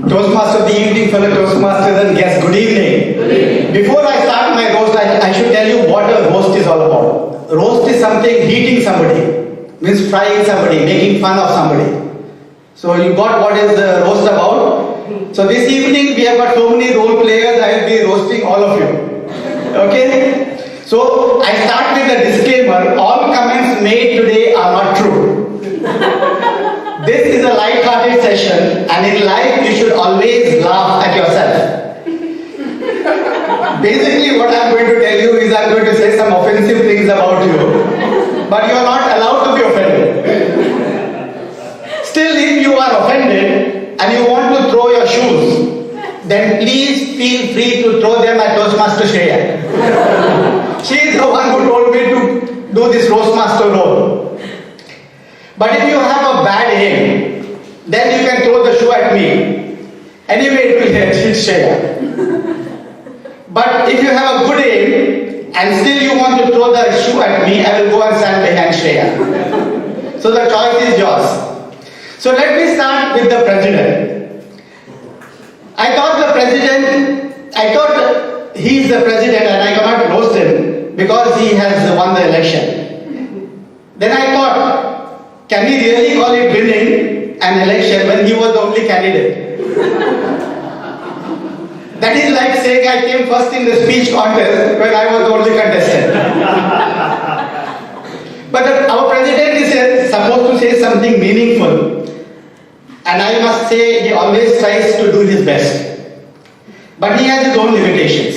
Toastmaster of the evening, fellow Toastmasters and guests, good evening. Good evening. Before I start my roast, I should tell you what a roast is all about. Roast is something heating somebody, means frying somebody, making fun of somebody. So you got what is the roast about? So this evening we have got so many role players, I will be roasting all of you. Okay? So I start with a disclaimer, all comments made today are not true. This is a light-hearted session, and in life you should always laugh at yourself. Basically what I am going to tell you is I am going to say some offensive things about you, but you are not allowed to be offended. Still, if you are offended and you want to throw your shoes, then please feel free to throw them at Toastmaster Shreya. She is the one who told me to do this Roastmaster role. But if you have a bad aim, then you can throw the shoe at me. Anyway, it will hit Shreya. But if you have a good aim and still you want to throw the shoe at me, I will go and stand behind Shreya. So the choice is yours. So let me start with the president. I thought he is the president and I cannot roast him because he has won the election. Then I thought, can we really call it winning an election when he was the only candidate? That is like saying I came first in the speech contest when I was the only contestant. But our president is supposed to say something meaningful. And I must say, he always tries to do his best. But he has his own limitations.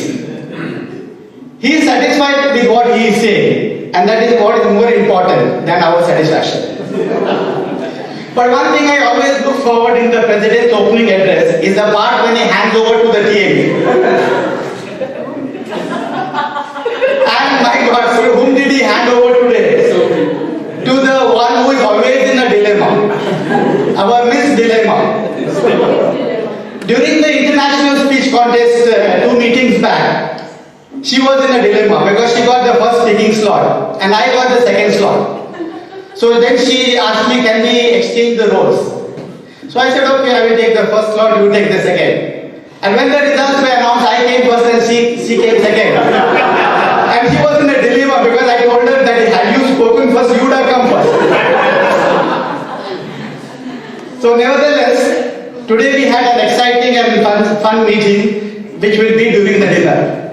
He is satisfied with what he is saying. And that is what is more important than our satisfaction. But one thing I always look forward in the president's opening address is the part when he hands over to the TME. And my God, so whom did he hand over today? To the one who is always in a dilemma. Our Miss Dilemma. During the international speech contest 2 meetings back, she was in a dilemma because she got the first speaking slot and I got the second slot. So then she asked me, can we exchange the roles? So I said, okay, I will take the first slot, you take the second. And when the results were announced, I came first and she came second. And she was in a dilemma because I told her that had you spoken first, you would have come first. So nevertheless, today we had an exciting and fun meeting which will be during the dinner.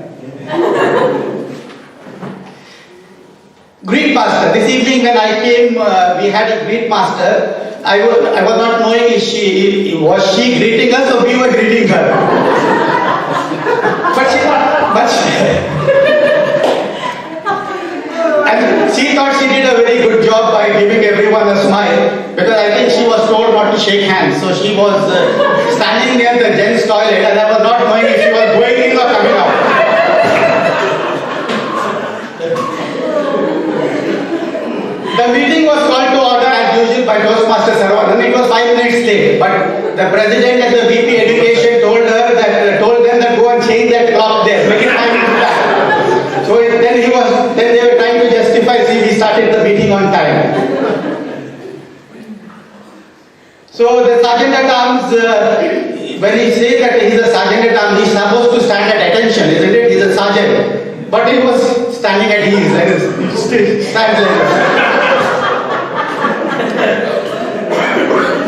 Greet Master. This evening when I came, we had a Greet Master. I was not knowing was she greeting us or we were greeting her. And she thought she did a very good job by giving everyone a smile because I think she was told not to shake hands. So she was standing near the gents' toilet and I was not knowing if she was going in or coming out. The meeting was called to order as usual by Toastmaster Saravanan. It was 5 minutes late, but the president and the VP Education told them that go and change that clock there, make it 5 minutes back. So then they were trying to justify, see, we started the meeting on time. So the Sergeant at Arms, when he says that he is a Sergeant at Arms, he is supposed to stand at attention, isn't it? He is a sergeant. But he was standing at ease, and still stands like that.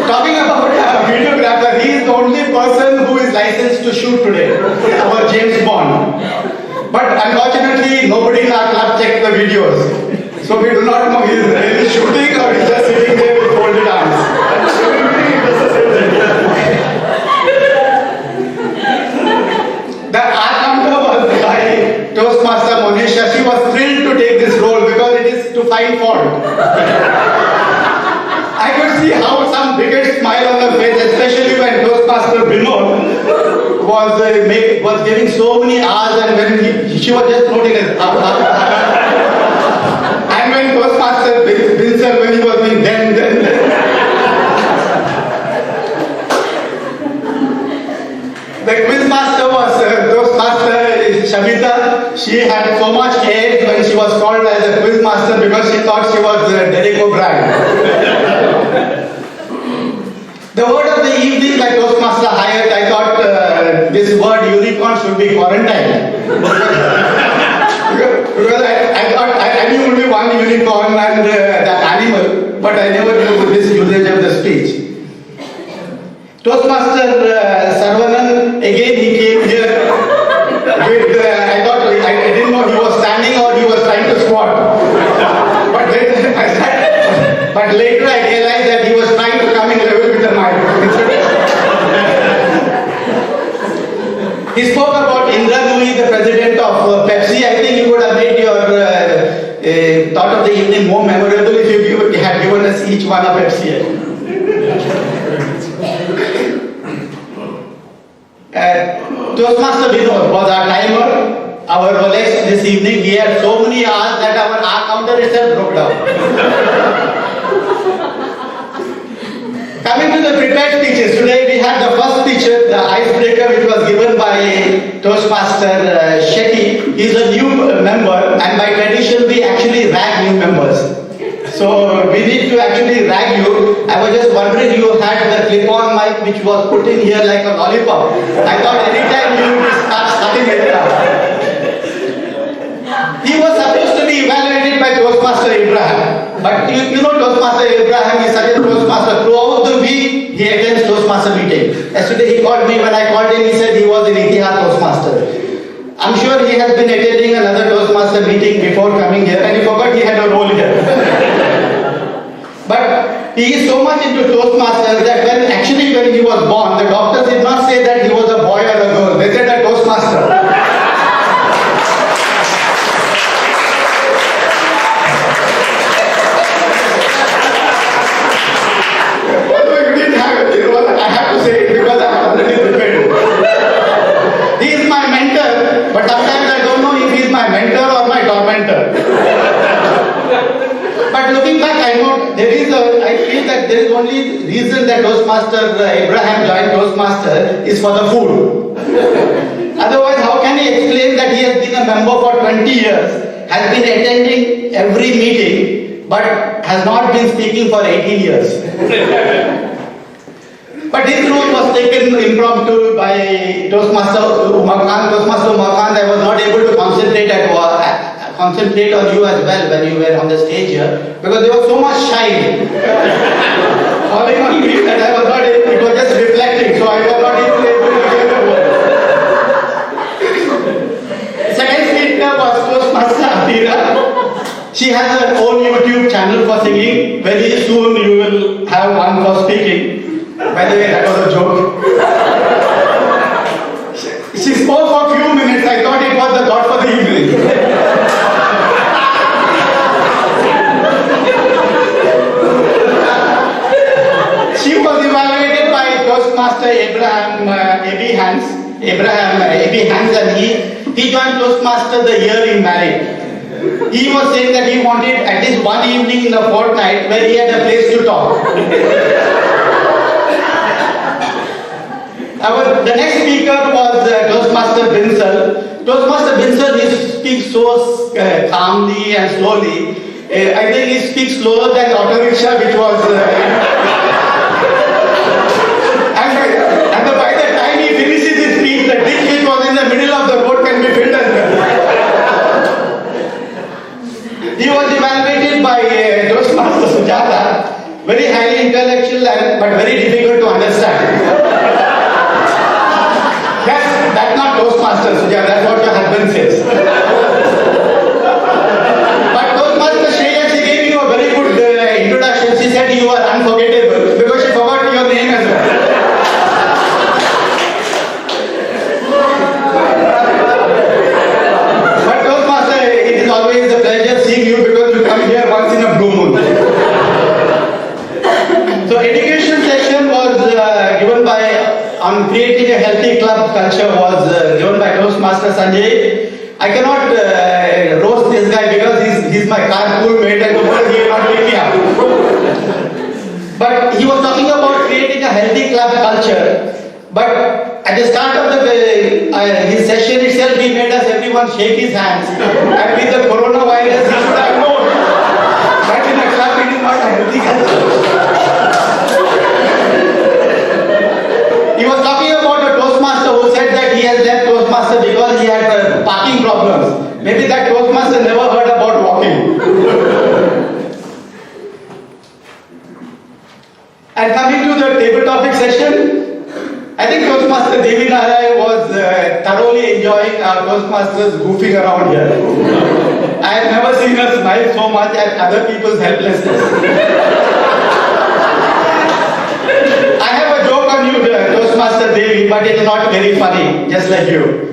Talking about a videographer, he is the only person who is licensed to shoot today, our James Bond. But unfortunately, nobody in our club checked the videos. So we do not know he is really shooting or he is just sitting there with folded arms. The Arkamta was by Toastmaster Monisha. She was thrilled to take this role because it is to find fault. I could see how some bigot smile on her face, especially when Toastmaster Binod was giving so many hours and when she was just noting it. And when Toastmaster Vincent, when he was doing then. The quizmaster was Toastmaster Shabita. She had so much air when she was called as a quizmaster because she thought she was Derek O'Brien. be quarantined. Because I thought I knew only one unicorn and that animal, but I never knew this usage of the speech. Toastmaster Saravanan, again he came here with, I thought, I didn't know he was standing or he was trying to squat. But later I realized that he was trying to come in level with the mic. He spoke about Indra Nooyi, the president of Pepsi. I think you would have made your thought of the evening more memorable if you had given us each one a Pepsi. Toastmaster Vinod was our timer, our Rolex this evening. We had so many hours that our counter itself broke down. Coming to the prepared speeches, today we had the first speech, the icebreaker, which was given by Toastmaster Shetty. He's a new member, and by tradition we actually rag new members. So we need to actually rag you. I was just wondering, you had the clip-on mic which was put in here like a lollipop. I thought anytime you would start sucking it up. He was supposed to be evaluated by Toastmaster Abraham. But you know Toastmaster Abraham is such a Toastmaster. Throughout the week, he attends Toastmaster meeting. Yesterday he called me. When I called him, he said he was in Etihad Toastmaster. I'm sure he has been attending another Toastmaster meeting before coming here, and he forgot he had a role here. But he is so much into Toastmasters that when he was born, the doctors did not say that he was a boy or a girl. They said a Toastmaster. I have to say it because I have already prepared. He is my mentor, but sometimes I don't know if he is my mentor or my tormentor. But looking back, I know I feel that there is only reason that Toastmaster Abraham joined Toastmaster is for the food. Otherwise, how can he explain that he has been a member for 20 years, has been attending every meeting, but has not been speaking for 18 years? But his role was taken impromptu by Toastmaster Umar Khan. Toastmaster Umar Khan, I was not able to concentrate on you as well when you were on the stage here, because there was so much shine falling on me that I was not able, it was just reflecting, so I was not able to hear the word. Second speaker was Toastmaster Atira. She has her own YouTube channel for singing. Very soon you will have one for speaking. By the way, that was a joke. She spoke for a few minutes. I thought it was the thought for the evening. She was evaluated by Toastmaster Abraham Hans, and he joined Toastmaster the year he married. He was saying that he wanted at least one evening in a fortnight where he had a place to talk. The next speaker was Toastmaster Binsal. Toastmaster Binsal, he speaks so calmly and slowly. I think he speaks slower than auto rickshaw, which was... and by the time he finishes his speech, the ditch which was in the middle of the road can be filled as well. He was evaluated by Toastmaster Sujata, very highly intellectual but very difficult to understand. That's not Toastmaster Sujata, that's what your husband says. But Toastmaster Shreya, she gave you a very good introduction. She said you are unforgettable because she forgot your name as well. But Toastmaster, it is always a pleasure seeing you because you come here once in a blue moon. So education session was given by on creating a healthy club culture was given by Toastmaster Sanjay. I cannot roast this guy because he's my carpool mate and he will not pick me up. But he was talking about creating a healthy club culture. But at the start of his session itself, he made us everyone shake his hands. And with the coronavirus, he should have known that in a club it is not a healthy culture. He was talking about a Toastmaster who said that he has left Toastmaster because And coming to the table topic session, I think Toastmaster Devi Nara was thoroughly enjoying our Toastmasters goofing around here. I have never seen her smile so much at other people's helplessness. I have a joke on you, Toastmaster Devi, but it's not very funny, just like you.